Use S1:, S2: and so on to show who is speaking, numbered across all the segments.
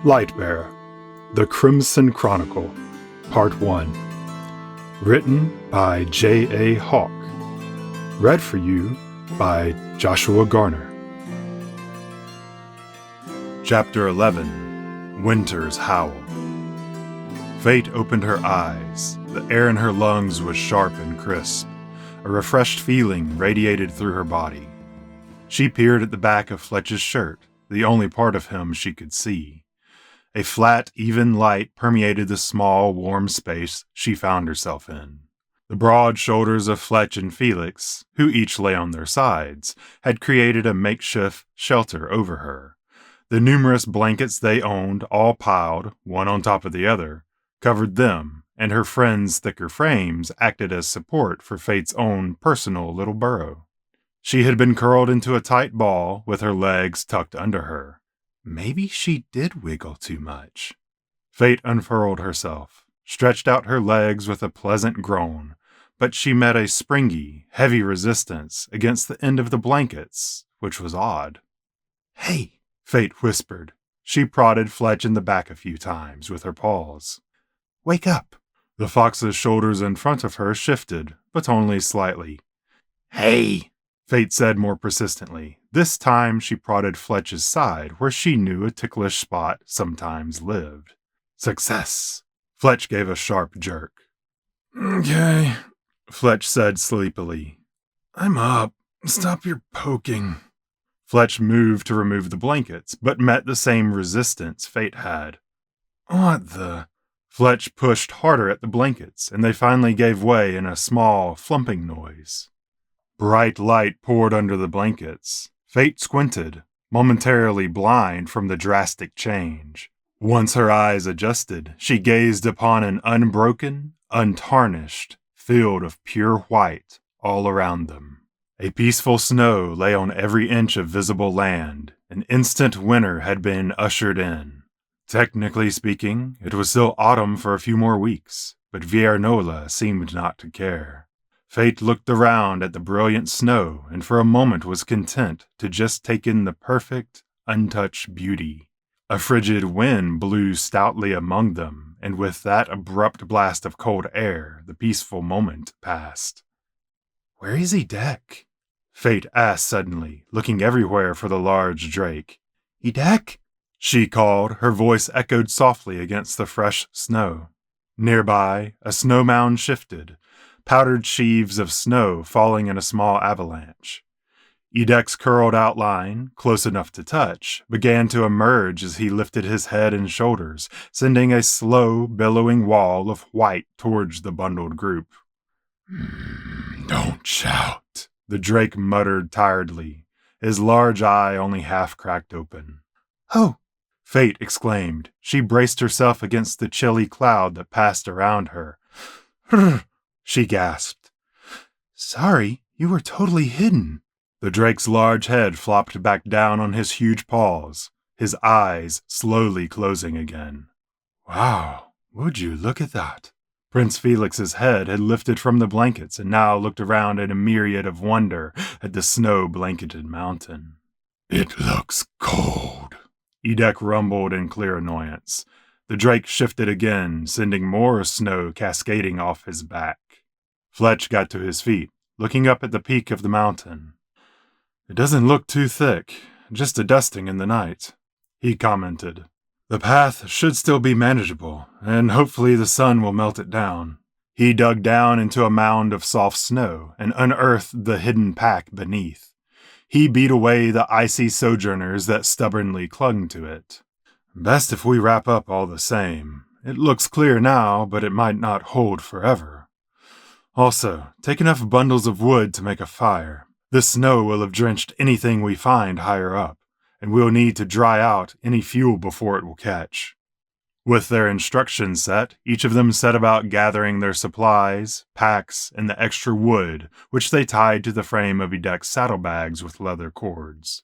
S1: Lightbearer, The Crimson Chronicle, Part 1. Written by J.A. Hawk. Read for you by Joshua Garner. Chapter 11. Winter's Howl. Fate opened her eyes. The air in her lungs was sharp and crisp. A refreshed feeling radiated through her body. She peered at the back of Fletch's shirt, the only part of him she could see. A flat, even light permeated the small, warm space she found herself in. The broad shoulders of Fletch and Felix, who each lay on their sides, had created a makeshift shelter over her. The numerous blankets they owned, all piled, one on top of the other, covered them, and her friends' thicker frames acted as support for Fate's own personal little burrow. She had been curled into a tight ball with her legs tucked under her. Maybe she did wiggle too much. Fate unfurled herself, stretched out her legs with a pleasant groan, but she met a springy, heavy resistance against the end of the blankets, which was odd. "Hey," Fate whispered. She prodded Fletch in the back a few times with her paws. "Wake up." The fox's shoulders in front of her shifted, but only slightly. "Hey," Fate said more persistently. This time she prodded Fletch's side, where she knew a ticklish spot sometimes lived. "Success!" Fletch gave a sharp jerk. "Okay," Fletch said sleepily. "I'm up. Stop your poking." Fletch moved to remove the blankets, but met the same resistance Fate had. "What the?" Fletch pushed harder at the blankets, and they finally gave way in a small, flumping noise. Bright light poured under the blankets. Fate squinted, momentarily blind from the drastic change. Once her eyes adjusted, she gazed upon an unbroken, untarnished field of pure white all around them. A peaceful snow lay on every inch of visible land. An instant winter had been ushered in. Technically speaking, it was still autumn for a few more weeks, but Viernola seemed not to care. Fate looked around at the brilliant snow and for a moment was content to just take in the perfect, untouched beauty. A frigid wind blew stoutly among them, and with that abrupt blast of cold air, the peaceful moment passed. "Where is Edek?" Fate asked suddenly, looking everywhere for the large drake. "Edek?" she called, her voice echoed softly against the fresh snow. Nearby, a snow mound shifted, powdered sheaves of snow falling in a small avalanche. Edek's curled outline, close enough to touch, began to emerge as he lifted his head and shoulders, sending a slow, billowing wall of white towards the bundled group. "Don't shout," the drake muttered tiredly, his large eye only half cracked open. "Oh!" Fate exclaimed. She braced herself against the chilly cloud that passed around her. She gasped. "Sorry, you were totally hidden." The drake's large head flopped back down on his huge paws, his eyes slowly closing again. "Wow, would you look at that?" Prince Felix's head had lifted from the blankets and now looked around in a myriad of wonder at the snow-blanketed mountain. "It looks cold," Edek rumbled in clear annoyance. The drake shifted again, sending more snow cascading off his back. Fletch got to his feet, looking up at the peak of the mountain. "It doesn't look too thick, just a dusting in the night," he commented. "The path should still be manageable, and hopefully the sun will melt it down." He dug down into a mound of soft snow and unearthed the hidden pack beneath. He beat away the icy sojourners that stubbornly clung to it. "Best if we wrap up all the same. It looks clear now, but it might not hold forever. Also, take enough bundles of wood to make a fire. The snow will have drenched anything we find higher up, and we'll need to dry out any fuel before it will catch." With their instructions set, each of them set about gathering their supplies, packs, and the extra wood, which they tied to the frame of Edek's saddlebags with leather cords.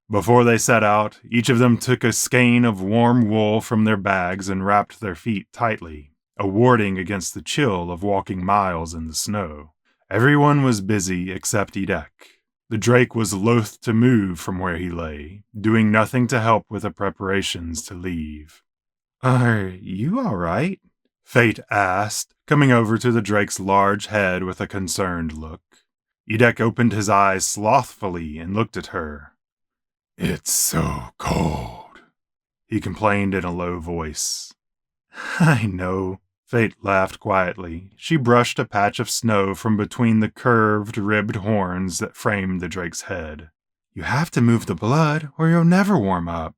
S1: Before they set out, each of them took a skein of warm wool from their bags and wrapped their feet tightly, a warding against the chill of walking miles in the snow. Everyone was busy except Edek. The drake was loath to move from where he lay, doing nothing to help with the preparations to leave. "Are you all right?" Fate asked, coming over to the drake's large head with a concerned look. Edek opened his eyes slothfully and looked at her. "It's so cold," he complained in a low voice. "I know." Fate laughed quietly. She brushed a patch of snow from between the curved, ribbed horns that framed the drake's head. "You have to move the blood, or you'll never warm up.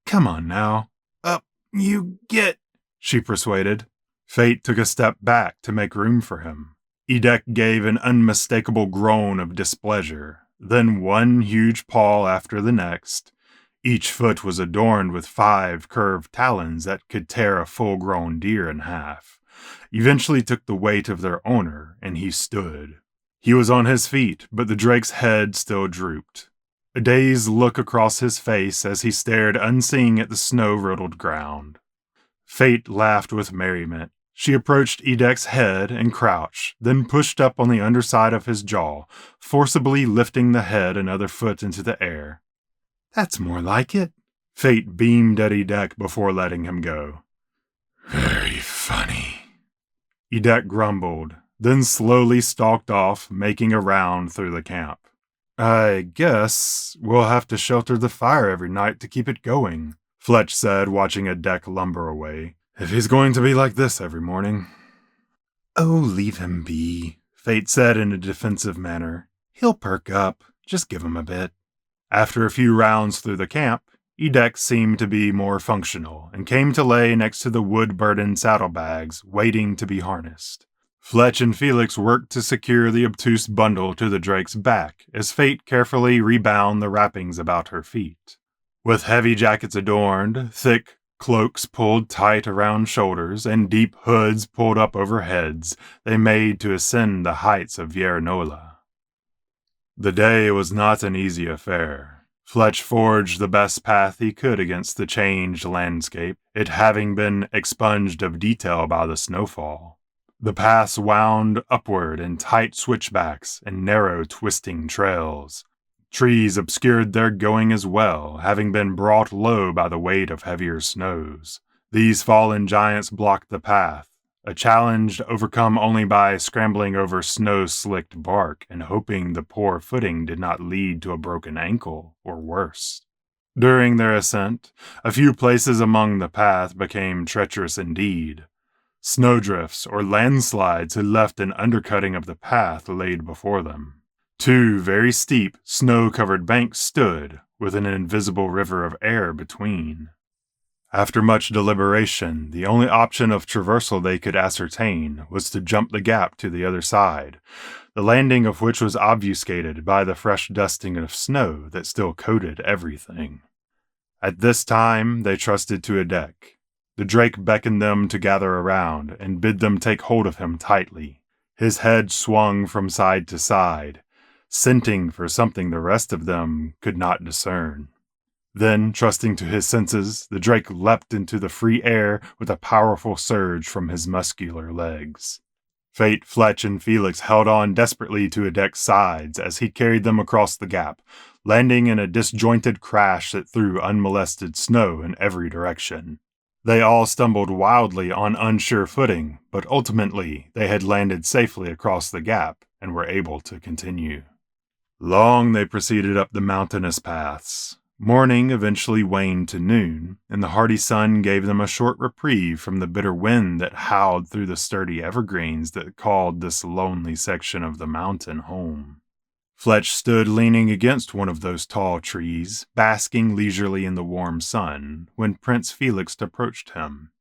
S1: Come on now." "Up you get," she persuaded. Fate took a step back to make room for him. Edek gave an unmistakable groan of displeasure, then one huge paw after the next. Each foot was adorned with 5 curved talons that could tear a full-grown deer in half. Eventually took the weight of their owner, and he stood. He was on his feet, but the drake's head still drooped. A dazed look across his face as he stared unseeing at the snow-riddled ground. Fate laughed with merriment. She approached Edek's head and crouched, then pushed up on the underside of his jaw, forcibly lifting the head another foot into the air. "That's more like it." Fate beamed at Edek before letting him go. "Very funny." Edek grumbled, then slowly stalked off, making a round through the camp. "I guess we'll have to shelter the fire every night to keep it going," Fletch said, watching Edek lumber away. "If he's going to be like this every morning." "Oh, leave him be," Fate said in a defensive manner. "He'll perk up. Just give him a bit." After a few rounds through the camp, Edek seemed to be more functional and came to lay next to the wood-burdened saddlebags, waiting to be harnessed. Fletch and Felix worked to secure the obtuse bundle to the drake's back as Fate carefully rebound the wrappings about her feet. With heavy jackets adorned, thick cloaks pulled tight around shoulders, and deep hoods pulled up over heads, they made to ascend the heights of Viernola. The day was not an easy affair. Fletch forged the best path he could against the changed landscape, it having been expunged of detail by the snowfall. The paths wound upward in tight switchbacks and narrow twisting trails. Trees obscured their going as well, having been brought low by the weight of heavier snows. These fallen giants blocked the path, a challenge overcome only by scrambling over snow-slicked bark and hoping the poor footing did not lead to a broken ankle or worse. During their ascent, a few places among the path became treacherous indeed. Snowdrifts or landslides had left an undercutting of the path laid before them. 2 very steep, snow-covered banks stood, with an invisible river of air between. After much deliberation, the only option of traversal they could ascertain was to jump the gap to the other side, the landing of which was obfuscated by the fresh dusting of snow that still coated everything. At this time, they trusted to Edek. The drake beckoned them to gather around and bid them take hold of him tightly. His head swung from side to side, scenting for something the rest of them could not discern. Then, trusting to his senses, the drake leapt into the free air with a powerful surge from his muscular legs. Fate, Fletch, and Felix held on desperately to Edek's sides as he carried them across the gap, landing in a disjointed crash that threw unmolested snow in every direction. They all stumbled wildly on unsure footing, but ultimately they had landed safely across the gap and were able to continue. Long they proceeded up the mountainous paths. Morning eventually waned to noon, and the hardy sun gave them a short reprieve from the bitter wind that howled through the sturdy evergreens that called this lonely section of the mountain home. Fletch stood leaning against one of those tall trees, basking leisurely in the warm sun, when Prince Felix approached him.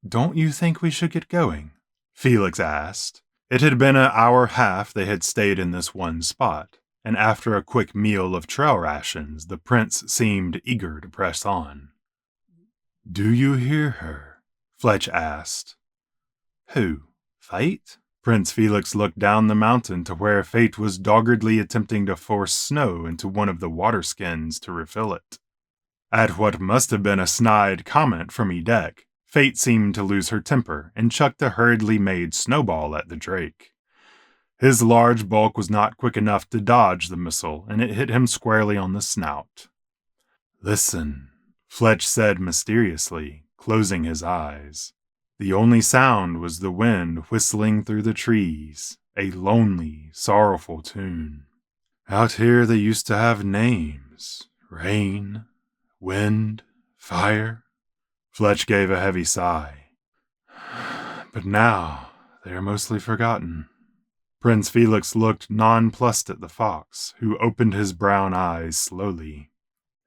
S1: "Don't you think we should get going?" Felix asked. It had been an hour-half they had stayed in this one spot, and after a quick meal of trail rations, the prince seemed eager to press on. "Do you hear her?" Fletch asked. "Who? Fate?" Prince Felix looked down the mountain to where Fate was doggedly attempting to force snow into one of the water skins to refill it. At what must have been a snide comment from Edek, Fate seemed to lose her temper and chucked a hurriedly made snowball at the drake. His large bulk was not quick enough to dodge the missile, and it hit him squarely on the snout. "Listen," Fletch said mysteriously, closing his eyes. The only sound was the wind whistling through the trees, a lonely, sorrowful tune. "Out here they used to have names. Rain, wind, fire." Fletch gave a heavy sigh. "But now they are mostly forgotten." Prince Felix looked nonplussed at the fox, who opened his brown eyes slowly.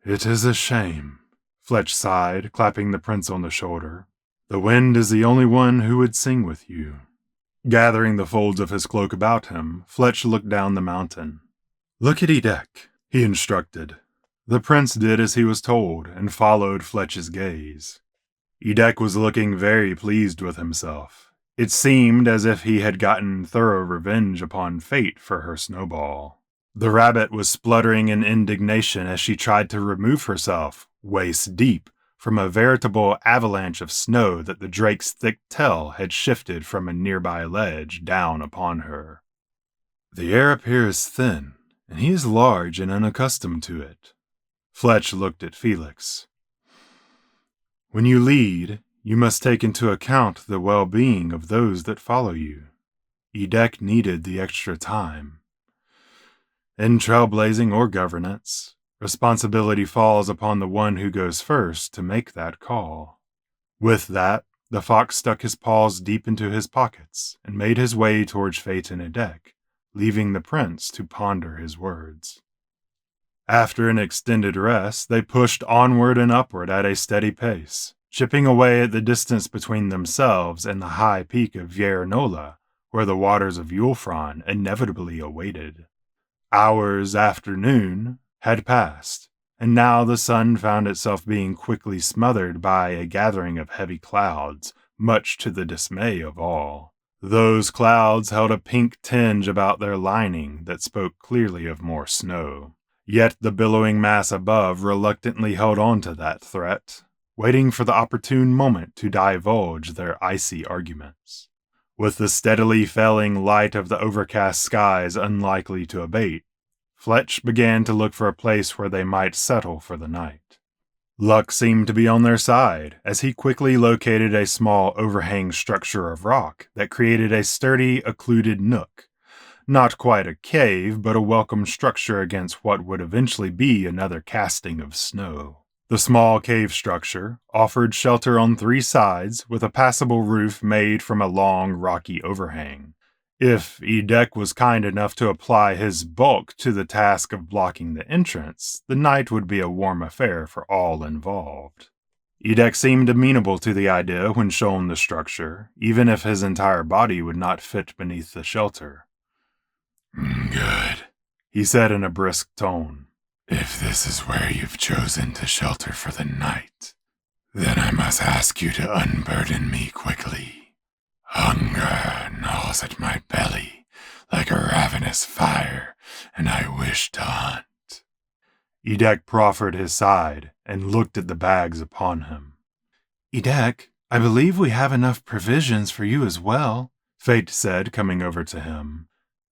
S1: "It is a shame," Fletch sighed, clapping the prince on the shoulder. "The wind is the only one who would sing with you." Gathering the folds of his cloak about him, Fletch looked down the mountain. "Look at Edek," he instructed. The prince did as he was told and followed Fletch's gaze. Edek was looking very pleased with himself. It seemed as if he had gotten thorough revenge upon fate for her snowball. The rabbit was spluttering in indignation as she tried to remove herself, waist deep, from a veritable avalanche of snow that the drake's thick tail had shifted from a nearby ledge down upon her. "The air up here is thin, and he is large and unaccustomed to it." Fletch looked at Felix. "When you lead, you must take into account the well-being of those that follow you. Edek needed the extra time. In trailblazing or governance, responsibility falls upon the one who goes first to make that call." With that, the fox stuck his paws deep into his pockets and made his way towards Fate and Edek, leaving the prince to ponder his words. After an extended rest, they pushed onward and upward at a steady pace, chipping away at the distance between themselves and the high peak of Viernola, where the waters of Yulfron inevitably awaited. Hours after noon had passed, and now the sun found itself being quickly smothered by a gathering of heavy clouds, much to the dismay of all. Those clouds held a pink tinge about their lining that spoke clearly of more snow. Yet the billowing mass above reluctantly held on to that threat, waiting for the opportune moment to divulge their icy arguments. With the steadily failing light of the overcast skies unlikely to abate, Fletch began to look for a place where they might settle for the night. Luck seemed to be on their side, as he quickly located a small overhang structure of rock that created a sturdy, occluded nook. Not quite a cave, but a welcome structure against what would eventually be another casting of snow. The small cave structure offered shelter on 3 sides with a passable roof made from a long, rocky overhang. If Edek was kind enough to apply his bulk to the task of blocking the entrance, the night would be a warm affair for all involved. Edek seemed amenable to the idea when shown the structure, even if his entire body would not fit beneath the shelter.
S2: "Good,"
S1: he said in a brisk tone.
S2: "If this is where you've chosen to shelter for the night, then I must ask you to unburden me quickly. Hunger gnaws at my belly like a ravenous fire, and I wish to hunt."
S1: Edek proffered his side and looked at the bags upon him. "Edek, I believe we have enough provisions for you as well," Fate said, coming over to him.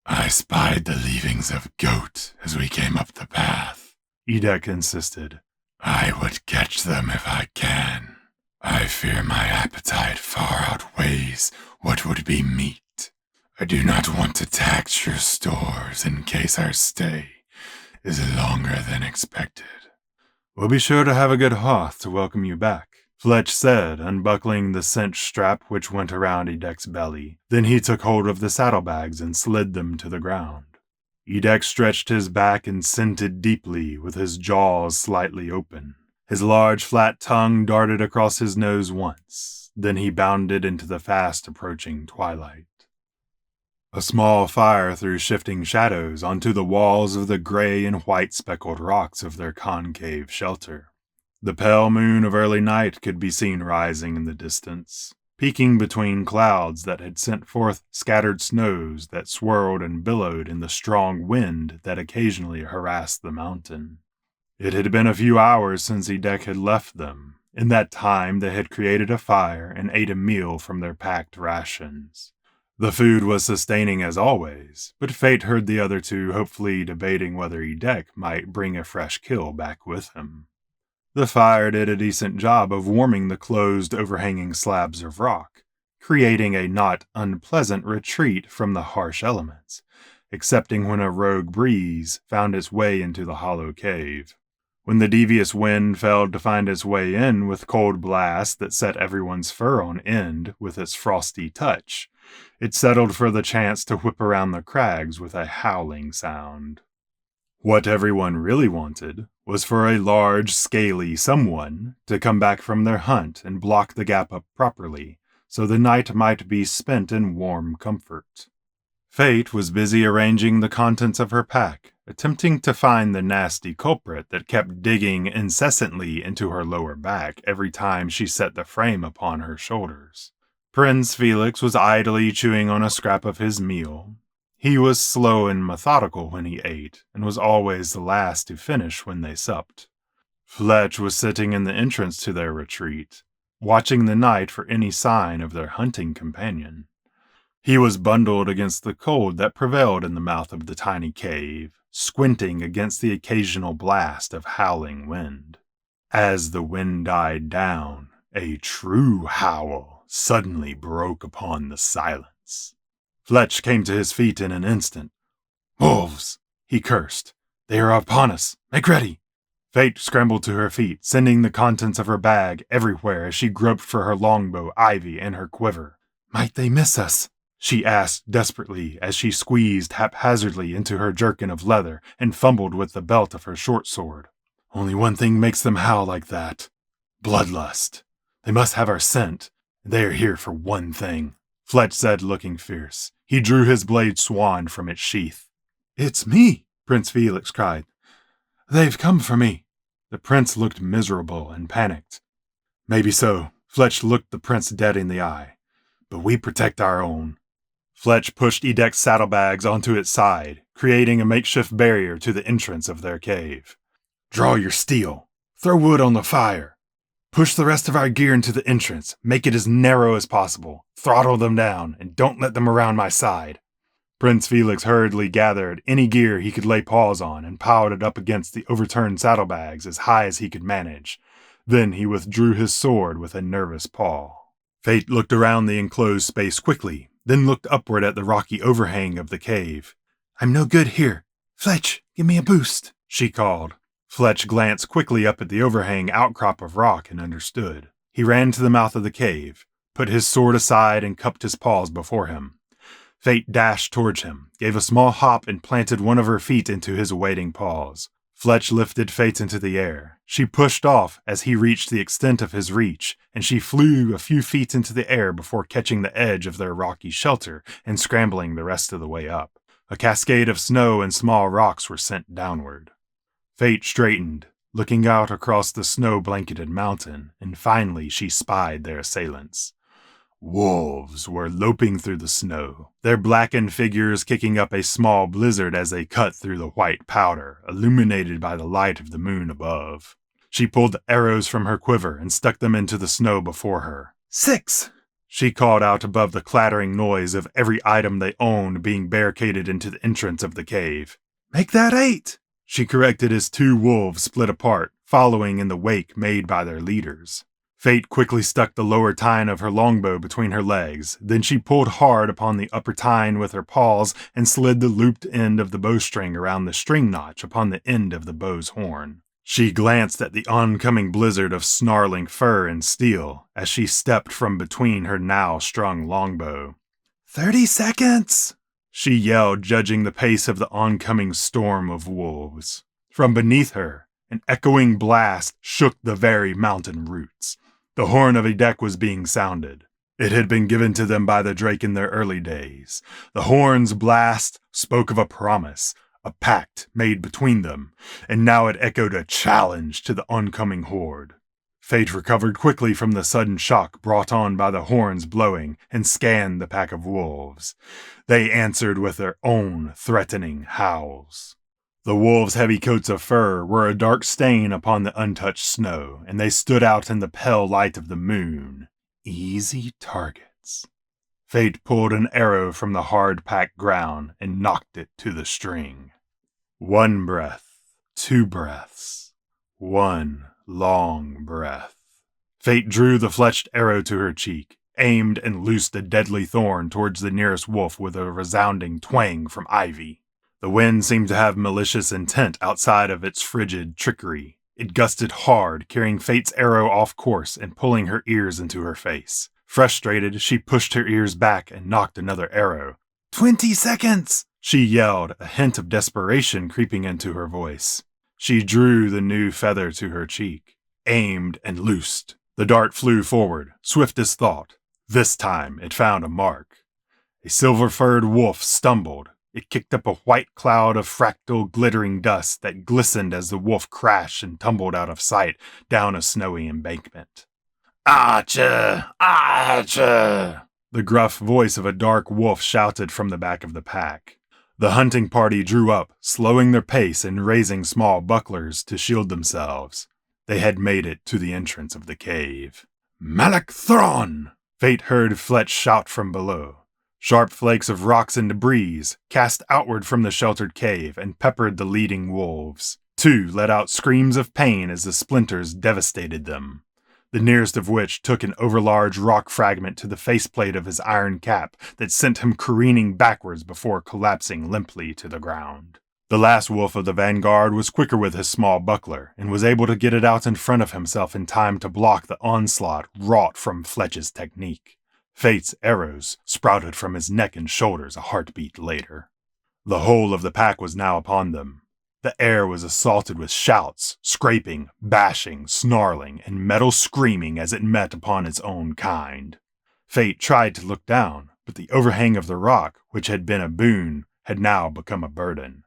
S2: "I spied the leavings of goat as we came up the path,"
S1: Edek insisted.
S2: "I would catch them if I can. I fear my appetite far outweighs what would be meat. I do not want to tax your stores in case our stay is longer than expected."
S1: "We'll be sure to have a good hearth to welcome you back," Fletch said, unbuckling the cinch strap which went around Edek's belly. Then he took hold of the saddlebags and slid them to the ground. Edek stretched his back and scented deeply, with his jaws slightly open. His large flat tongue darted across his nose once, then he bounded into the fast-approaching twilight. A small fire threw shifting shadows onto the walls of the gray and white speckled rocks of their concave shelter. The pale moon of early night could be seen rising in the distance, peeking between clouds that had sent forth scattered snows that swirled and billowed in the strong wind that occasionally harassed the mountain. It had been a few hours since Edek had left them. In that time they had created a fire and ate a meal from their packed rations. The food was sustaining as always, but Fate heard the other two hopefully debating whether Edek might bring a fresh kill back with him. The fire did a decent job of warming the closed, overhanging slabs of rock, creating a not unpleasant retreat from the harsh elements, excepting when a rogue breeze found its way into the hollow cave. When the devious wind failed to find its way in with cold blasts that set everyone's fur on end with its frosty touch, it settled for the chance to whip around the crags with a howling sound. What everyone really wanted was for a large, scaly someone to come back from their hunt and block the gap up properly, so the night might be spent in warm comfort. Fate was busy arranging the contents of her pack, attempting to find the nasty culprit that kept digging incessantly into her lower back every time she set the frame upon her shoulders. Prince Felix was idly chewing on a scrap of his meal. He was slow and methodical when he ate, and was always the last to finish when they supped. Fletch was sitting in the entrance to their retreat, watching the night for any sign of their hunting companion. He was bundled against the cold that prevailed in the mouth of the tiny cave, squinting against the occasional blast of howling wind. As the wind died down, a true howl suddenly broke upon the silence. Fletch came to his feet in an instant. "Wolves!" he cursed. "They are upon us! Make ready!" Fate scrambled to her feet, sending the contents of her bag everywhere as she groped for her longbow, ivy, and her quiver. "Might they miss us?" she asked desperately as she squeezed haphazardly into her jerkin of leather and fumbled with the belt of her short sword. "Only one thing makes them howl like that. Bloodlust. They must have our scent, and they are here for one thing," Fletch said, looking fierce. He drew his blade swan from its sheath. "It's me," Prince Felix cried. "They've come for me." The prince looked miserable and panicked. "Maybe so." Fletch looked the prince dead in the eye. "But we protect our own." Fletch pushed Edek's saddlebags onto its side, creating a makeshift barrier to the entrance of their cave. "Draw your steel. Throw wood on the fire. Push the rest of our gear into the entrance. Make it as narrow as possible. Throttle them down, and don't let them around my side." Prince Felix hurriedly gathered any gear he could lay paws on and piled it up against the overturned saddlebags as high as he could manage. Then he withdrew his sword with a nervous paw. Fate looked around the enclosed space quickly, then looked upward at the rocky overhang of the cave. "I'm no good here. Fletch, give me a boost," she called. Fletch glanced quickly up at the overhang outcrop of rock and understood. He ran to the mouth of the cave, put his sword aside, and cupped his paws before him. Fate dashed towards him, gave a small hop, and planted one of her feet into his awaiting paws. Fletch lifted Fate into the air. She pushed off as he reached the extent of his reach, and she flew a few feet into the air before catching the edge of their rocky shelter and scrambling the rest of the way up. A cascade of snow and small rocks were sent downward. Fate straightened, looking out across the snow-blanketed mountain, and finally she spied their assailants. Wolves were loping through the snow, their blackened figures kicking up a small blizzard as they cut through the white powder, illuminated by the light of the moon above. She pulled the arrows from her quiver and stuck them into the snow before her. 6! She called out above the clattering noise of every item they owned being barricaded into the entrance of the cave. "Make that 8! She corrected as 2 wolves split apart, following in the wake made by their leaders. Fate quickly stuck the lower tine of her longbow between her legs. Then she pulled hard upon the upper tine with her paws and slid the looped end of the bowstring around the string notch upon the end of the bow's horn. She glanced at the oncoming blizzard of snarling fur and steel as she stepped from between her now strung longbow. 30 seconds! She yelled, judging the pace of the oncoming storm of wolves. From beneath her, an echoing blast shook the very mountain roots. The horn of Edek was being sounded. It had been given to them by the Drake in their early days. The horn's blast spoke of a promise, a pact made between them, and now it echoed a challenge to the oncoming horde. Fate recovered quickly from the sudden shock brought on by the horns blowing and scanned the pack of wolves. They answered with their own threatening howls. The wolves' heavy coats of fur were a dark stain upon the untouched snow, and they stood out in the pale light of the moon. Easy targets. Fate pulled an arrow from the hard-packed ground and knocked it to the string. 1 breath, 2 breaths, 1 long breath. Fate drew the fletched arrow to her cheek, aimed and loosed a deadly thorn towards the nearest wolf with a resounding twang from ivy. The wind seemed to have malicious intent outside of its frigid trickery. It gusted hard, carrying Fate's arrow off course and pulling her ears into her face. Frustrated, she pushed her ears back and knocked another arrow. 20 seconds! She yelled, a hint of desperation creeping into her voice. She drew the new feather to her cheek, aimed and loosed. The dart flew forward, swift as thought. This time it found a mark. A silver-furred wolf stumbled. It kicked up a white cloud of fractal glittering dust that glistened as the wolf crashed and tumbled out of sight down a snowy embankment. "Archer! Archer!" The gruff voice of a dark wolf shouted from the back of the pack. The hunting party drew up, slowing their pace and raising small bucklers to shield themselves. They had made it to the entrance of the cave. "Malak Thron!" Fate heard Fletch shout from below. Sharp flakes of rocks and debris cast outward from the sheltered cave and peppered the leading wolves. 2 let out screams of pain as the splinters devastated them, the nearest of which took an overlarge rock fragment to the faceplate of his iron cap that sent him careening backwards before collapsing limply to the ground. The last wolf of the vanguard was quicker with his small buckler, and was able to get it out in front of himself in time to block the onslaught wrought from Fletch's technique. Fate's arrows sprouted from his neck and shoulders a heartbeat later. The whole of the pack was now upon them. The air was assaulted with shouts, scraping, bashing, snarling, and metal screaming as it met upon its own kind. Fate tried to look down, but the overhang of the rock, which had been a boon, had now become a burden.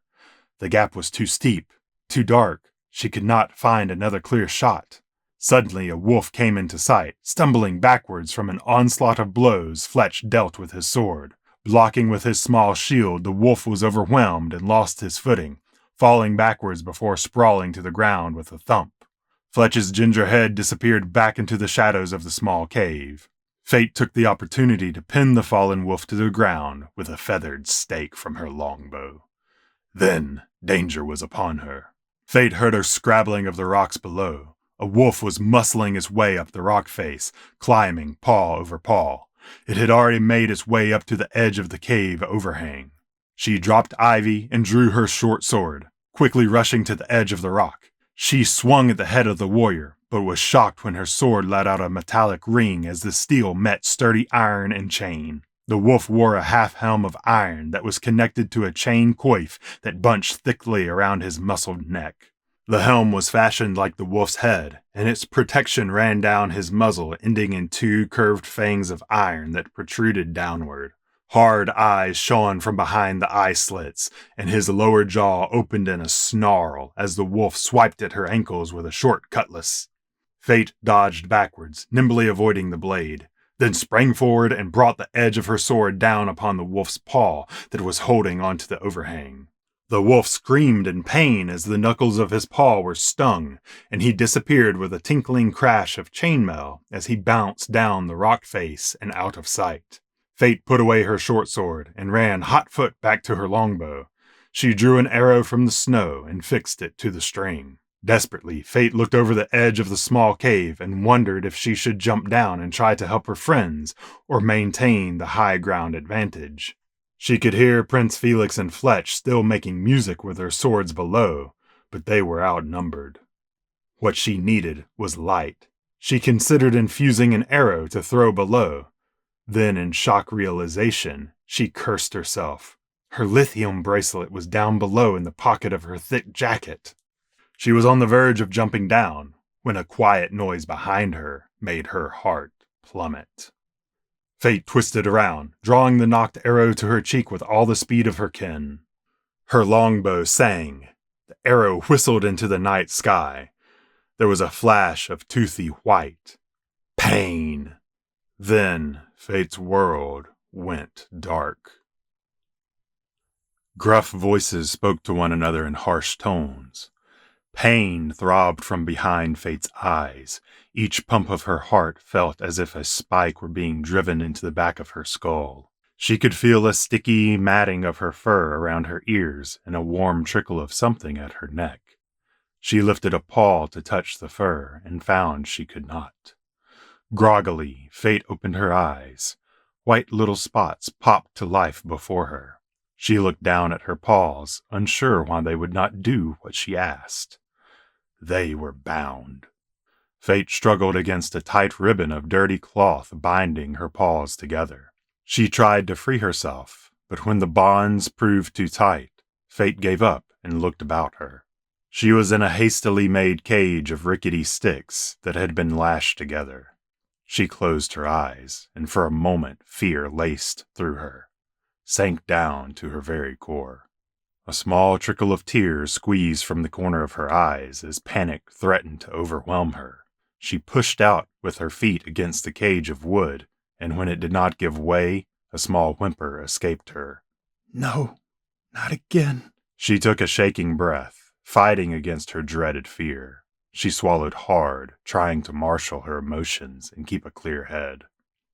S1: The gap was too steep, too dark. She could not find another clear shot. Suddenly a wolf came into sight, stumbling backwards from an onslaught of blows Fletch dealt with his sword. Blocking with his small shield, the wolf was overwhelmed and lost his footing, falling backwards before sprawling to the ground with a thump. Fletch's ginger head disappeared back into the shadows of the small cave. Fate took the opportunity to pin the fallen wolf to the ground with a feathered stake from her longbow. Then danger was upon her. Fate heard her scrabbling of the rocks below. A wolf was muscling its way up the rock face, climbing paw over paw. It had already made its way up to the edge of the cave overhang. She dropped ivy and drew her short sword, quickly rushing to the edge of the rock. She swung at the head of the warrior, but was shocked when her sword let out a metallic ring as the steel met sturdy iron and chain. The wolf wore a half-helm of iron that was connected to a chain coif that bunched thickly around his muscled neck. The helm was fashioned like the wolf's head, and its protection ran down his muzzle, ending in 2 curved fangs of iron that protruded downward. Hard eyes shone from behind the eye slits, and his lower jaw opened in a snarl as the wolf swiped at her ankles with a short cutlass. Fate dodged backwards, nimbly avoiding the blade, then sprang forward and brought the edge of her sword down upon the wolf's paw that was holding onto the overhang. The wolf screamed in pain as the knuckles of his paw were stung, and he disappeared with a tinkling crash of chainmail as he bounced down the rock face and out of sight. Fate put away her short sword and ran hot-foot back to her longbow. She drew an arrow from the snow and fixed it to the string. Desperately, Fate looked over the edge of the small cave and wondered if she should jump down and try to help her friends or maintain the high ground advantage. She could hear Prince Felix and Fletch still making music with their swords below, but they were outnumbered. What she needed was light. She considered infusing an arrow to throw below. Then, in shock realization, she cursed herself. Her lithium bracelet was down below in the pocket of her thick jacket. She was on the verge of jumping down when a quiet noise behind her made her heart plummet. Fate twisted around, drawing the knocked arrow to her cheek with all the speed of her kin. Her longbow sang. The arrow whistled into the night sky. There was a flash of toothy white. Pain. Then Fate's world went dark. Gruff voices spoke to one another in harsh tones. Pain throbbed from behind Fate's eyes. Each pump of her heart felt as if a spike were being driven into the back of her skull. She could feel a sticky matting of her fur around her ears and a warm trickle of something at her neck. She lifted a paw to touch the fur and found she could not. Groggily, Fate opened her eyes. White little spots popped to life before her. She looked down at her paws, unsure why they would not do what she asked. They were bound. Fate struggled against a tight ribbon of dirty cloth binding her paws together. She tried to free herself, but when the bonds proved too tight, Fate gave up and looked about her. She was in a hastily made cage of rickety sticks that had been lashed together. She closed her eyes, and for a moment fear laced through her, sank down to her very core. A small trickle of tears squeezed from the corner of her eyes as panic threatened to overwhelm her. She pushed out with her feet against the cage of wood, and when it did not give way, a small whimper escaped her.
S3: No, not again.
S1: She took a shaking breath, fighting against her dreaded fear. She swallowed hard, trying to marshal her emotions and keep a clear head.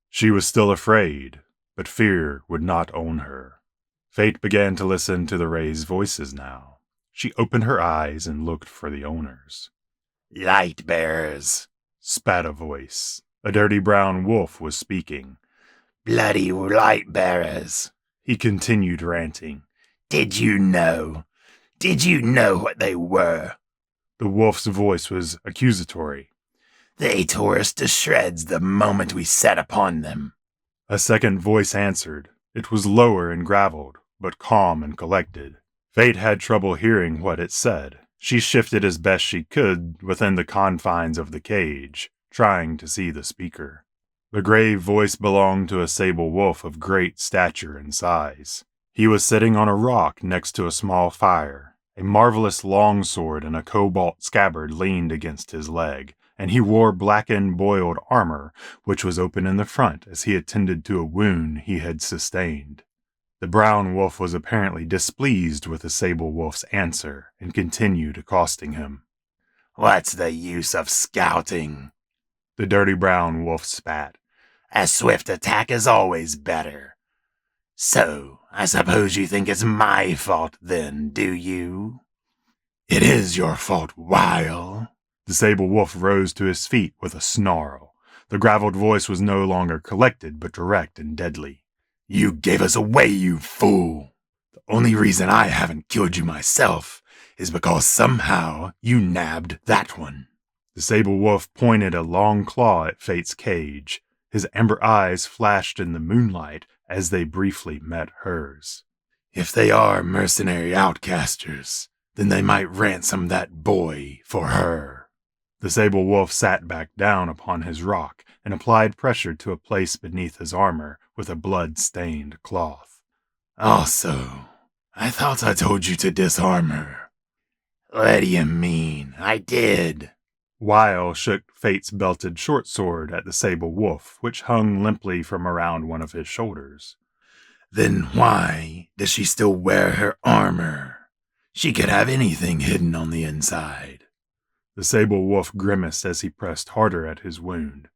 S1: She was still afraid, but fear would not own her. Fate began to listen to the raised voices now. She opened her eyes and looked for the owners.
S3: Lightbearers,
S1: spat a voice. A dirty brown wolf was speaking.
S3: Bloody Lightbearers,
S1: he continued ranting.
S3: Did you know what they were?
S1: The wolf's voice was accusatory.
S3: They tore us to shreds the moment we set upon them.
S1: A second voice answered. It was lower and graveled, but calm and collected. Fate had trouble hearing what it said. She shifted as best she could within the confines of the cage, trying to see the speaker. The grave voice belonged to a sable wolf of great stature and size. He was sitting on a rock next to a small fire. A marvelous longsword and a cobalt scabbard leaned against his leg, and he wore blackened, boiled armor, which was open in the front as he attended to a wound he had sustained. The brown wolf was apparently displeased with the sable wolf's answer and continued accosting him.
S3: What's the use of scouting?
S1: The dirty brown wolf spat.
S3: A swift attack is always better. So, I suppose you think it's my fault then, do you? It is your fault, Howl.
S1: The sable wolf rose to his feet with a snarl. The graveled voice was no longer collected, but direct and deadly.
S3: You gave us away, you fool. The only reason I haven't killed you myself is because somehow you nabbed that one.
S1: The sable wolf pointed a long claw at Fate's cage. His amber eyes flashed in the moonlight as they briefly met hers.
S3: If they are mercenary outcasters, then they might ransom that boy for her.
S1: The sable wolf sat back down upon his rock and applied pressure to a place beneath his armor with a blood-stained cloth.
S3: Also, I thought I told you to disarm her. What do you mean? I did.
S1: Howl shook Fate's belted short sword at the sable wolf, which hung limply from around one of his shoulders.
S3: Then why does she still wear her armor? She could have anything hidden on the inside.
S1: The sable wolf grimaced as he pressed harder at his wound.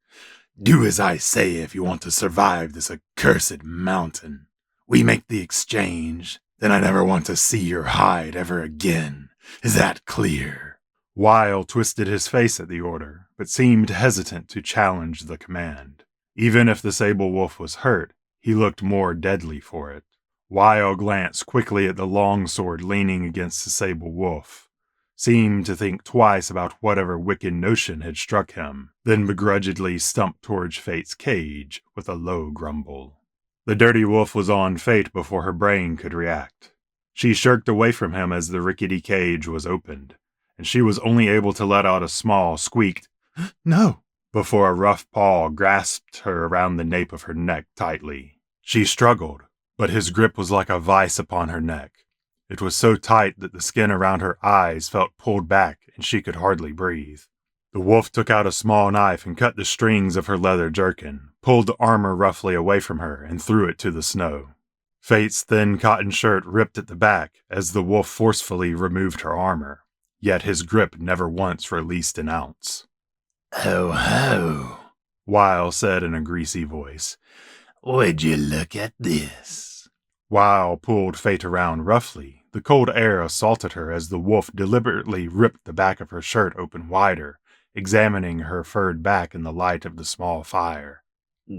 S3: Do as I say if you want to survive this accursed mountain. We make the exchange, then I never want to see your hide ever again. Is that clear?
S1: Howl twisted his face at the order, but seemed hesitant to challenge the command. Even if the sable wolf was hurt, he looked more deadly for it. Howl glanced quickly at the longsword leaning against the sable wolf, seemed to think twice about whatever wicked notion had struck him, then begrudgingly stumped towards Fate's cage with a low grumble. The dirty wolf was on Fate before her brain could react. She shirked away from him as the rickety cage was opened, and she was only able to let out a small squeaked, "No," before a rough paw grasped her around the nape of her neck tightly. She struggled, but his grip was like a vice upon her neck. It was so tight that the skin around her eyes felt pulled back and she could hardly breathe. The wolf took out a small knife and cut the strings of her leather jerkin, pulled the armor roughly away from her, and threw it to the snow. Fate's thin cotton shirt ripped at the back as the wolf forcefully removed her armor. yet his grip never once released an ounce.
S3: "Ho, ho,"
S1: Weil said in a greasy voice.
S3: "Would you look at this?"
S1: Weil pulled Fate around roughly. The cold air assaulted her as the wolf deliberately ripped the back of her shirt open wider, examining her furred back in the light of the small fire.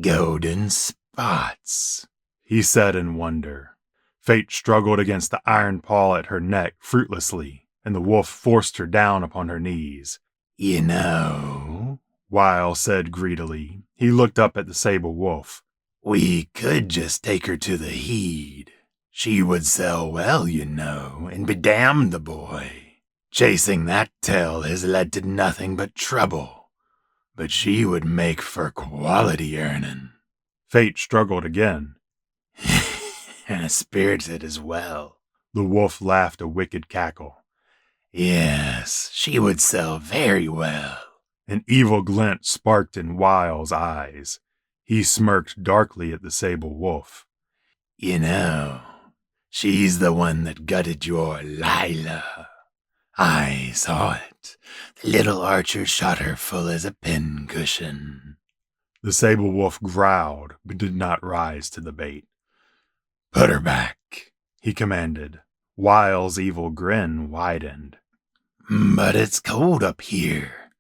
S3: "Golden spots,"
S1: he said in wonder. Fate struggled against the iron paw at her neck fruitlessly, and the wolf forced her down upon her knees.
S3: "You know,"
S1: Weil said greedily. He looked up at the sable wolf.
S3: "we could just take her to the heed. She would sell well, you know, and be damned the boy. Chasing that tail has led to nothing but trouble, but she would make for quality earning."
S1: Fate struggled again.
S3: "Spirited as well."
S1: The wolf laughed a wicked cackle.
S3: "Yes, she would sell very well."
S1: An evil glint sparked in Weil's eyes. He smirked darkly at the sable wolf.
S3: "You know, she's the one that gutted your Lila. I saw it. The little archer shot her full as a pincushion."
S1: The sable wolf growled, but did not rise to the bait.
S3: "Put her back,"
S1: he commanded. Weil's evil grin widened.
S3: "But it's cold up here.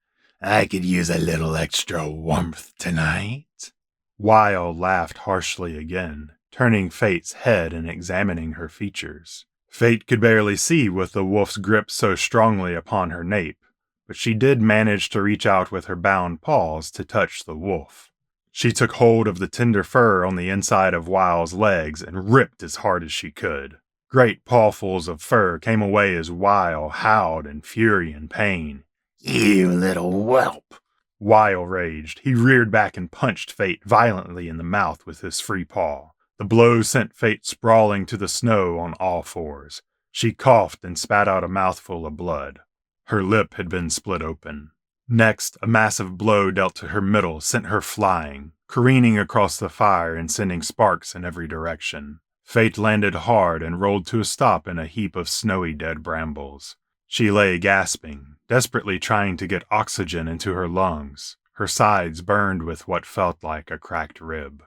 S3: I could use a little extra warmth tonight."
S1: Weil laughed harshly again, turning Fate's head and examining her features. Fate could barely see with the wolf's grip so strongly upon her nape, but she did manage to reach out with her bound paws to touch the wolf. She took hold of the tender fur on the inside of Weil's legs and ripped as hard as she could. Great pawfuls of fur came away as Weil howled in fury and pain.
S3: "You little whelp!"
S1: Weil raged. He reared back and punched Fate violently in the mouth with his free paw. The blow sent Fate sprawling to the snow on all fours. She coughed and spat out a mouthful of blood. Her lip had been split open. Next, a massive blow dealt to her middle sent her flying, careening across the fire and sending sparks in every direction. Fate landed hard and rolled to a stop in a heap of snowy dead brambles. She lay gasping, desperately trying to get oxygen into her lungs. Her sides burned with what felt like a cracked rib.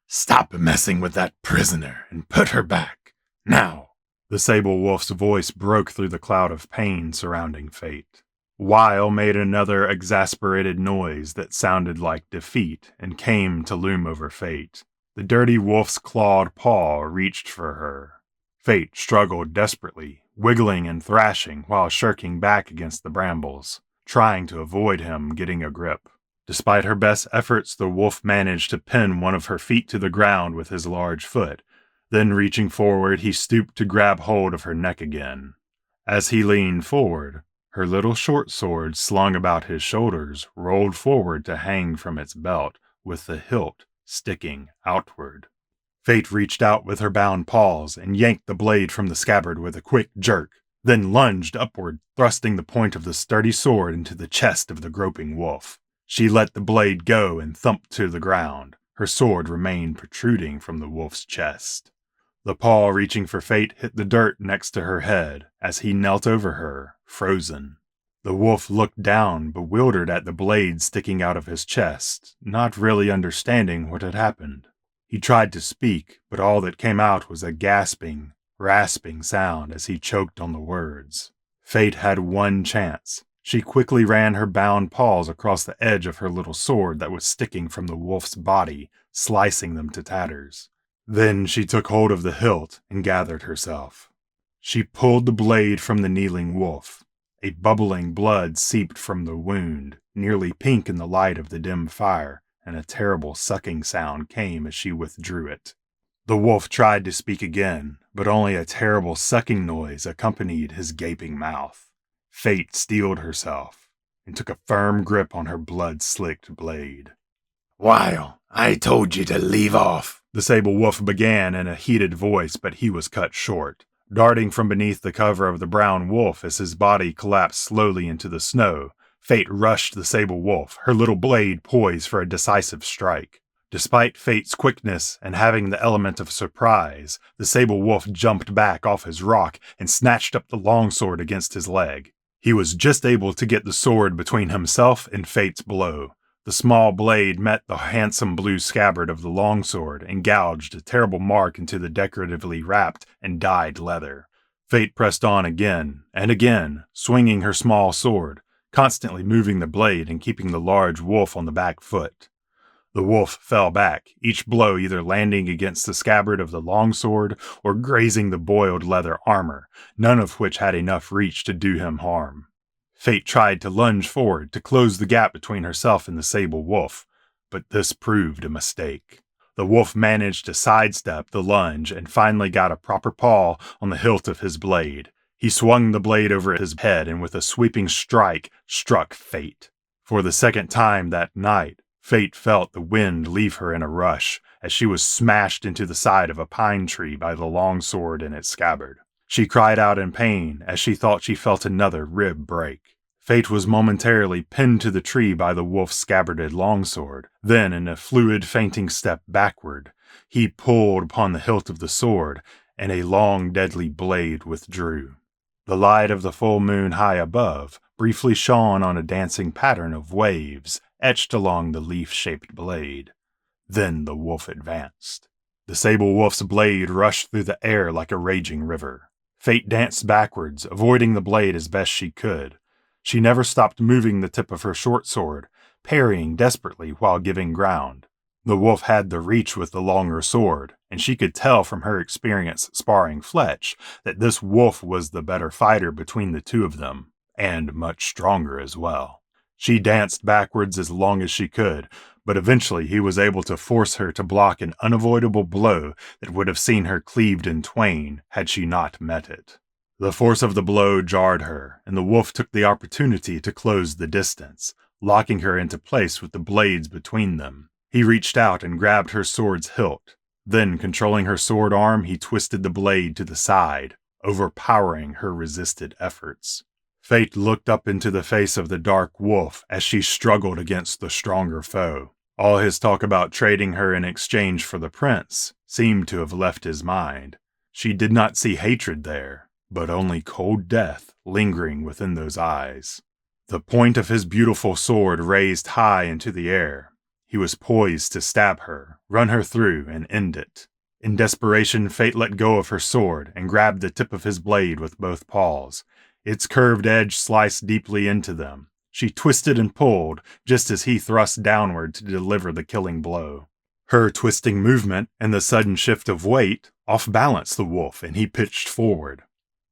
S3: "Stop messing with that prisoner and put her back. Now!"
S1: The sable wolf's voice broke through the cloud of pain surrounding Fate. Weil made another exasperated noise that sounded like defeat and came to loom over Fate. The dirty wolf's clawed paw reached for her. Fate struggled desperately, wiggling and thrashing while shirking back against the brambles, trying to avoid him getting a grip. Despite her best efforts, the wolf managed to pin one of her feet to the ground with his large foot. Then, reaching forward, he stooped to grab hold of her neck again. As he leaned forward, her little short sword slung about his shoulders rolled forward to hang from its belt, with the hilt sticking outward. Fate reached out with her bound paws and yanked the blade from the scabbard with a quick jerk, then lunged upward, thrusting the point of the sturdy sword into the chest of the groping wolf. She let the blade go and thumped to the ground. Her sword remained protruding from the wolf's chest. The paw reaching for Fate hit the dirt next to her head as he knelt over her, frozen. The wolf looked down, bewildered at the blade sticking out of his chest, not really understanding what had happened. He tried to speak, but all that came out was a gasping, rasping sound as he choked on the words. Fate had one chance. She quickly ran her bound paws across the edge of her little sword that was sticking from the wolf's body, slicing them to tatters. Then she took hold of the hilt and gathered herself. She pulled the blade from the kneeling wolf. A bubbling blood seeped from the wound, nearly pink in the light of the dim fire, and a terrible sucking sound came as she withdrew it. The wolf tried to speak again, but only a terrible sucking noise accompanied his gaping mouth. Fate steeled herself and took a firm grip on her blood-slicked blade.
S3: "Weil, I told you to leave off,"
S1: the sable wolf began in a heated voice, but he was cut short. Darting from beneath the cover of the brown wolf as his body collapsed slowly into the snow, Fate rushed the sable wolf, her little blade poised for a decisive strike. Despite Fate's quickness and having the element of surprise, the sable wolf jumped back off his rock and snatched up the longsword against his leg. He was just able to get the sword between himself and Fate's blow. The small blade met the handsome blue scabbard of the longsword and gouged a terrible mark into the decoratively wrapped and dyed leather. Fate pressed on again and again, swinging her small sword, constantly moving the blade and keeping the large wolf on the back foot. The wolf fell back, each blow either landing against the scabbard of the longsword or grazing the boiled leather armor, none of which had enough reach to do him harm. Fate tried to lunge forward to close the gap between herself and the sable wolf, but this proved a mistake. The wolf managed to sidestep the lunge and finally got a proper paw on the hilt of his blade. He swung the blade over his head and with a sweeping strike struck Fate. For the second time that night, Fate felt the wind leave her in a rush as she was smashed into the side of a pine tree by the longsword in its scabbard. She cried out in pain as she thought she felt another rib break. Fate was momentarily pinned to the tree by the wolf's scabbarded longsword. Then, in a fluid, fainting step backward, he pulled upon the hilt of the sword, and a long, deadly blade withdrew. The light of the full moon high above briefly shone on a dancing pattern of waves etched along the leaf-shaped blade. Then the wolf advanced. The sable wolf's blade rushed through the air like a raging river. Fate danced backwards, avoiding the blade as best she could. She never stopped moving the tip of her short sword, parrying desperately while giving ground. The wolf had the reach with the longer sword, and she could tell from her experience sparring Fletch that this wolf was the better fighter between the two of them, and much stronger as well. She danced backwards as long as she could, but eventually he was able to force her to block an unavoidable blow that would have seen her cleaved in twain had she not met it. The force of the blow jarred her, and the wolf took the opportunity to close the distance, locking her into place with the blades between them. He reached out and grabbed her sword's hilt. Then, controlling her sword arm, he twisted the blade to the side, overpowering her resisted efforts. Fate looked up into the face of the dark wolf as she struggled against the stronger foe. All his talk about trading her in exchange for the prince seemed to have left his mind. She did not see hatred there, but only cold death lingering within those eyes. The point of his beautiful sword raised high into the air. He was poised to stab her, run her through, and end it. In desperation, Fate let go of her sword and grabbed the tip of his blade with both paws. Its curved edge sliced deeply into them. She twisted and pulled, just as he thrust downward to deliver the killing blow. Her twisting movement and the sudden shift of weight off-balanced the wolf, and he pitched forward.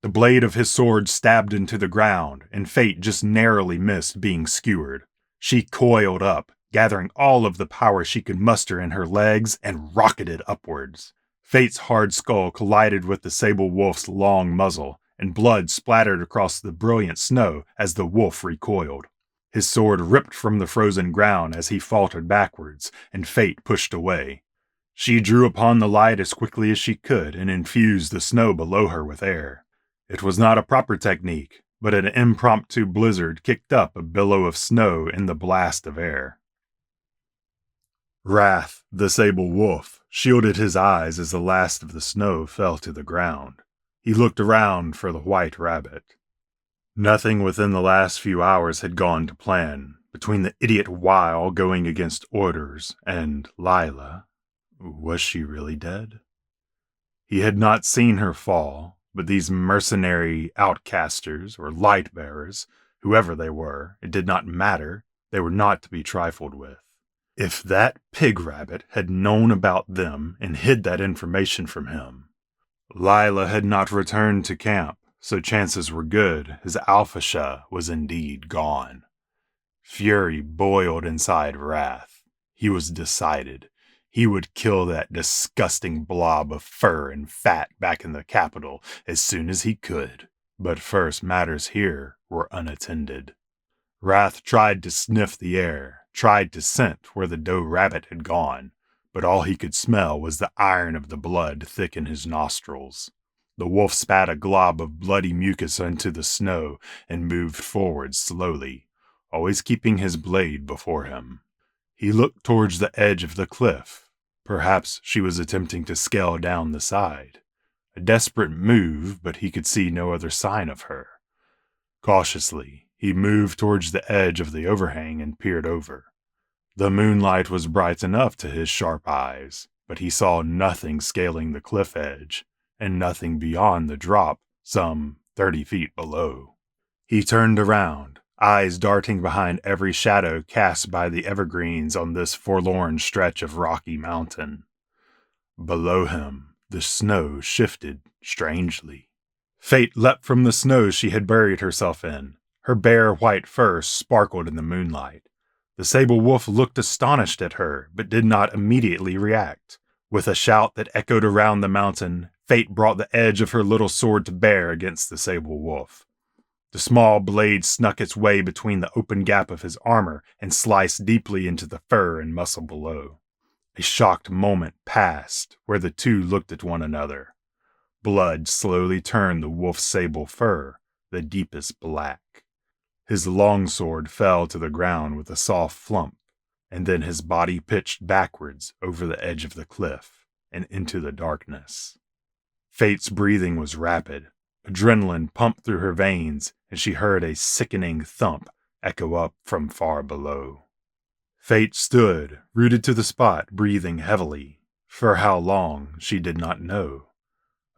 S1: The blade of his sword stabbed into the ground, and Fate just narrowly missed being skewered. She coiled up, gathering all of the power she could muster in her legs, and rocketed upwards. Fate's hard skull collided with the sable wolf's long muzzle, and blood splattered across the brilliant snow as the wolf recoiled. His sword ripped from the frozen ground as he faltered backwards, and Fate pushed away. She drew upon the light as quickly as she could and infused the snow below her with air. It was not a proper technique, but an impromptu blizzard kicked up a billow of snow in the blast of air. Wrath, the sable wolf, shielded his eyes as the last of the snow fell to the ground. He looked around for the white rabbit. Nothing within the last few hours had gone to plan, between the idiot Howl going against orders and Lila. Was she really dead? He had not seen her fall, but these mercenary outcasters or Lightbearers, whoever they were, it did not matter. They were not to be trifled with. If that pig rabbit had known about them and hid that information from him, Lila had not returned to camp, so chances were good his alphasha was indeed gone. Fury boiled inside Wrath. He was decided. He would kill that disgusting blob of fur and fat back in the capital as soon as he could. But first, matters here were unattended. Wrath tried to sniff the air, tried to scent where the doe rabbit had gone, but all he could smell was the iron of the blood thick in his nostrils. The wolf spat a glob of bloody mucus into the snow and moved forward slowly, always keeping his blade before him. He looked towards the edge of the cliff. Perhaps she was attempting to scale down the side. A desperate move, but he could see no other sign of her. Cautiously, he moved towards the edge of the overhang and peered over. The moonlight was bright enough to his sharp eyes, but he saw nothing scaling the cliff edge, and nothing beyond the drop some 30 feet below. He turned around, eyes darting behind every shadow cast by the evergreens on this forlorn stretch of rocky mountain. Below him, the snow shifted strangely. Fate leapt from the snow she had buried herself in. Her bare white fur sparkled in the moonlight. The sable wolf looked astonished at her, but did not immediately react. With a shout that echoed around the mountain, Fate brought the edge of her little sword to bear against the sable wolf. The small blade snuck its way between the open gap of his armor and sliced deeply into the fur and muscle below. A shocked moment passed where the two looked at one another. Blood slowly turned the wolf's sable fur the deepest black. His longsword fell to the ground with a soft flump, and then his body pitched backwards over the edge of the cliff and into the darkness. Fate's breathing was rapid. Adrenaline pumped through her veins, and she heard a sickening thump echo up from far below. Fate stood, rooted to the spot, breathing heavily. For how long, she did not know.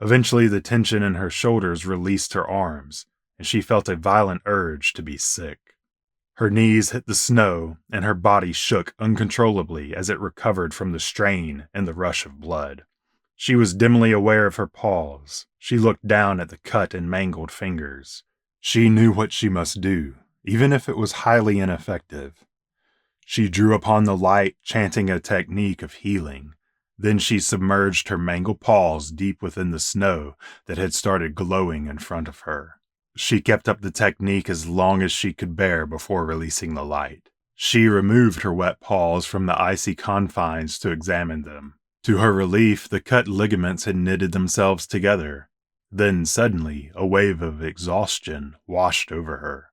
S1: Eventually, the tension in her shoulders released her arms, and she felt a violent urge to be sick. Her knees hit the snow, and her body shook uncontrollably as it recovered from the strain and the rush of blood. She was dimly aware of her paws. She looked down at the cut and mangled fingers. She knew what she must do, even if it was highly ineffective. She drew upon the light, chanting a technique of healing. Then she submerged her mangled paws deep within the snow that had started glowing in front of her. She kept up the technique as long as she could bear before releasing the light. She removed her wet paws from the icy confines to examine them. To her relief, the cut ligaments had knitted themselves together. Then suddenly, a wave of exhaustion washed over her.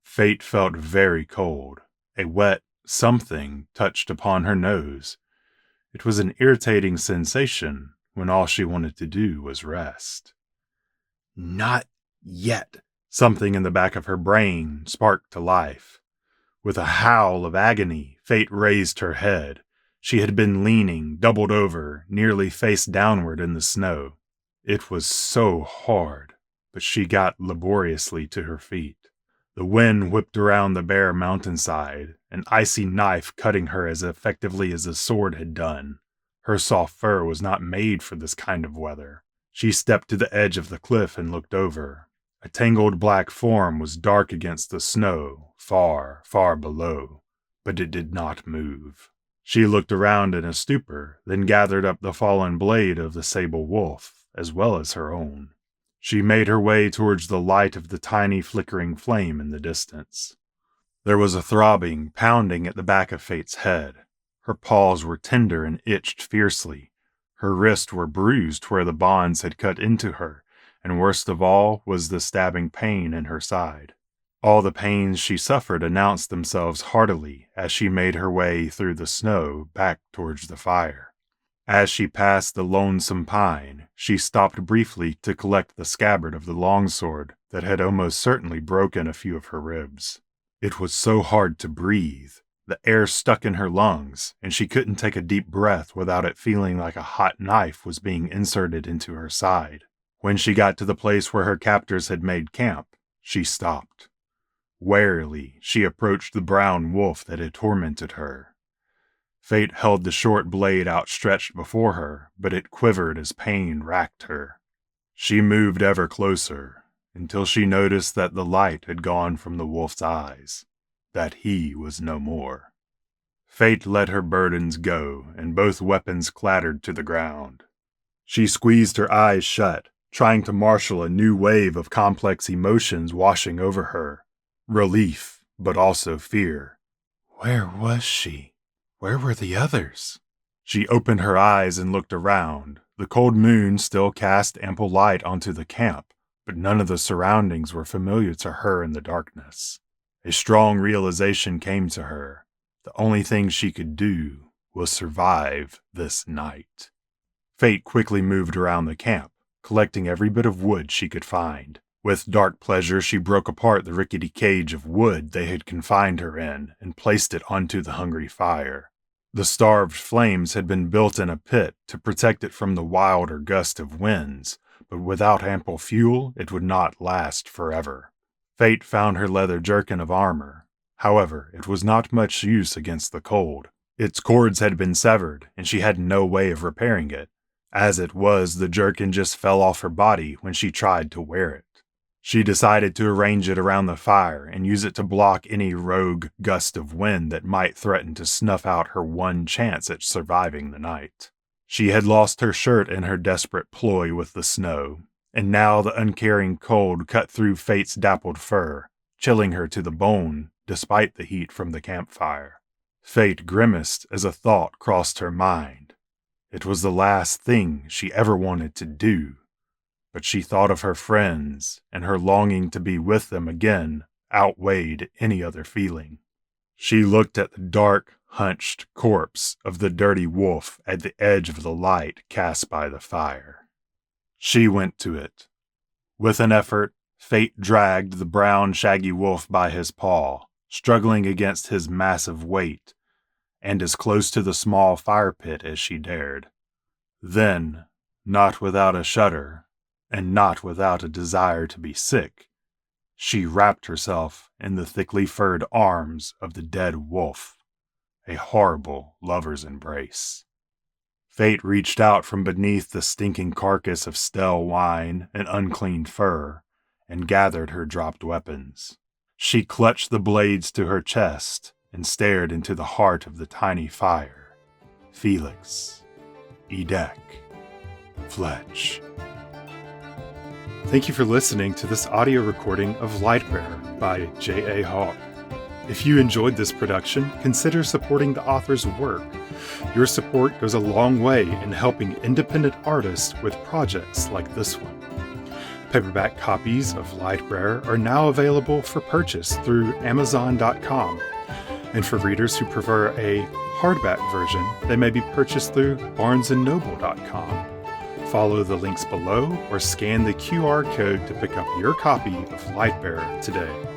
S1: Fate felt very cold. A wet something touched upon her nose. It was an irritating sensation when all she wanted to do was rest. Not yet. Something in the back of her brain sparked to life. With a howl of agony, Fate raised her head. She had been leaning, doubled over, nearly face downward in the snow. It was so hard, but she got laboriously to her feet. The wind whipped around the bare mountainside, an icy knife cutting her as effectively as a sword had done. Her soft fur was not made for this kind of weather. She stepped to the edge of the cliff and looked over. A tangled black form was dark against the snow, far, far below, but it did not move. She looked around in a stupor, then gathered up the fallen blade of the sable wolf, as well as her own. She made her way towards the light of the tiny flickering flame in the distance. There was a throbbing, pounding at the back of Fate's head. Her paws were tender and itched fiercely. Her wrists were bruised where the bonds had cut into her, and worst of all was the stabbing pain in her side. All the pains she suffered announced themselves heartily as she made her way through the snow back towards the fire. As she passed the lonesome pine, she stopped briefly to collect the scabbard of the longsword that had almost certainly broken a few of her ribs. It was so hard to breathe. The air stuck in her lungs, and she couldn't take a deep breath without it feeling like a hot knife was being inserted into her side. When she got to the place where her captors had made camp, she stopped. Warily, she approached the brown wolf that had tormented her. Fate held the short blade outstretched before her, but it quivered as pain racked her. She moved ever closer, until she noticed that the light had gone from the wolf's eyes, that he was no more. Fate let her burdens go, and both weapons clattered to the ground. She squeezed her eyes shut, trying to marshal a new wave of complex emotions washing over her. Relief, but also fear. Where was she? Where were the others? She opened her eyes and looked around. The cold moon still cast ample light onto the camp, but none of the surroundings were familiar to her in the darkness. A strong realization came to her. The only thing she could do was survive this night. Fate quickly moved around the camp, collecting every bit of wood she could find. With dark pleasure, she broke apart the rickety cage of wood they had confined her in and placed it onto the hungry fire. The starved flames had been built in a pit to protect it from the wilder gust of winds, but without ample fuel, it would not last forever. Fate found her leather jerkin of armor. However, it was not much use against the cold. Its cords had been severed, and she had no way of repairing it. As it was, the jerkin just fell off her body when she tried to wear it. She decided to arrange it around the fire and use it to block any rogue gust of wind that might threaten to snuff out her one chance at surviving the night. She had lost her shirt in her desperate ploy with the snow, and now the uncaring cold cut through Fate's dappled fur, chilling her to the bone despite the heat from the campfire. Fate grimaced as a thought crossed her mind. It was the last thing she ever wanted to do. But she thought of her friends, and her longing to be with them again outweighed any other feeling. She looked at the dark, hunched corpse of the dirty wolf at the edge of the light cast by the fire. She went to it. With an effort, Fate dragged the brown, shaggy wolf by his paw, struggling against his massive weight, and as close to the small fire pit as she dared. Then, not without a shudder, and not without a desire to be sick, she wrapped herself in the thickly furred arms of the dead wolf, a horrible lover's embrace. Fate reached out from beneath the stinking carcass of stale wine and unclean fur, and gathered her dropped weapons. She clutched the blades to her chest and stared into the heart of the tiny fire. Felix, Edek, Fletch. Thank you for listening to this audio recording of Lightbearer by J.A. Hawk. If you enjoyed this production, consider supporting the author's work. Your support goes a long way in helping independent artists with projects like this one. Paperback copies of Lightbearer are now available for purchase through Amazon.com. And for readers who prefer a hardback version, they may be purchased through BarnesandNoble.com. Follow the links below or scan the QR code to pick up your copy of Lightbearer today.